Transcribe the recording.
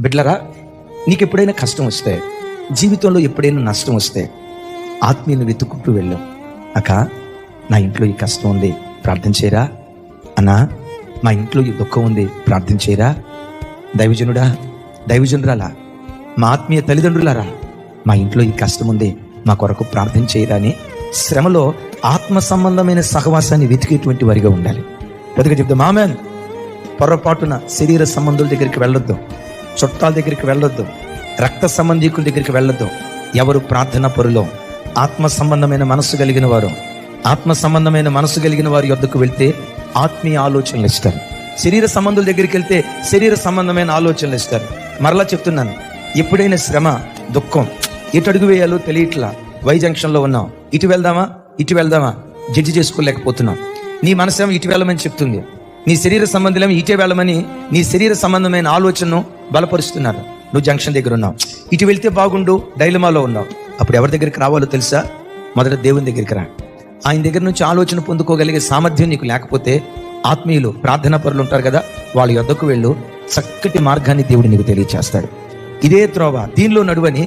బిడ్లరా, నీకు ఎప్పుడైనా కష్టం వస్తే, జీవితంలో ఎప్పుడైనా నష్టం వస్తే ఆత్మీయుని వెతుక్కుంటూ వెళ్ళు. అక్క, నా ఇంట్లో ఈ కష్టం ఉంది, ప్రార్థన చేయరా. అన్నా, మా ఇంట్లో ఈ దుఃఖం ఉంది, ప్రార్థన చేయరా. దైవజనుడా, దైవజనురాలా, మా ఆత్మీయ తల్లిదండ్రులారా, మా ఇంట్లో ఈ కష్టం ఉంది, మా కొరకు ప్రార్థన చేయరా అని శ్రమలో ఆత్మ సంబంధమైన సహవాసాన్ని వెతికేటువంటి వారిగా ఉండాలి. కొద్దిగా చెప్తాం ఆమెన్. పొరపాటున శరీర సంబంధుల దగ్గరికి వెళ్ళొద్దు, చుట్టాల దగ్గరికి వెళ్ళొద్దు, రక్త సంబంధీకుల దగ్గరికి వెళ్ళొద్దు. ఎవరు ప్రార్థన పరులో ఆత్మ సంబంధమైన మనస్సు కలిగిన వారు, ఆత్మ సంబంధమైన మనస్సు కలిగిన వారి యొద్దకు వెళ్తే ఆత్మీయ ఆలోచనలు ఇస్తారు. శరీర సంబంధుల దగ్గరికి వెళ్తే శరీర సంబంధమైన ఆలోచనలు ఇస్తారు. మరలా చెప్తున్నాను, ఎప్పుడైనా శ్రమ, దుఃఖం, ఎటు అడుగు వేయాలో తెలియట్లా, వై జంక్షన్లో ఉన్నాం, ఇటు వెళ్దామా ఇటు వెళ్దామా జడ్జి చేసుకోలేకపోతున్నాం. నీ మనసేమో ఇటు వెళ్ళమని చెప్తుంది, నీ శరీర సంబంధులేమో ఇటే వెళ్ళమని నీ శరీర సంబంధమైన ఆలోచనను బలపరుస్తున్నారు. నువ్వు జంక్షన్ దగ్గర ఉన్నావు, ఇటు వెళ్తే బాగుండు, డైలమాలో ఉన్నావు. అప్పుడు ఎవరి దగ్గరికి రావాలో తెలుసా? మొదట దేవుని దగ్గరికి రా. ఆయన దగ్గర నుంచి ఆలోచన పొందుకోగలిగే సామర్థ్యం నీకు లేకపోతే ఆత్మీయులు, ప్రార్థనా పరులు ఉంటారు కదా, వాళ్ళ యొద్దకు వెళ్ళు. చక్కటి మార్గాన్ని దేవుడు నీకు తెలియచేస్తాడు. ఇదే త్రోవ, దీనిలో నడువని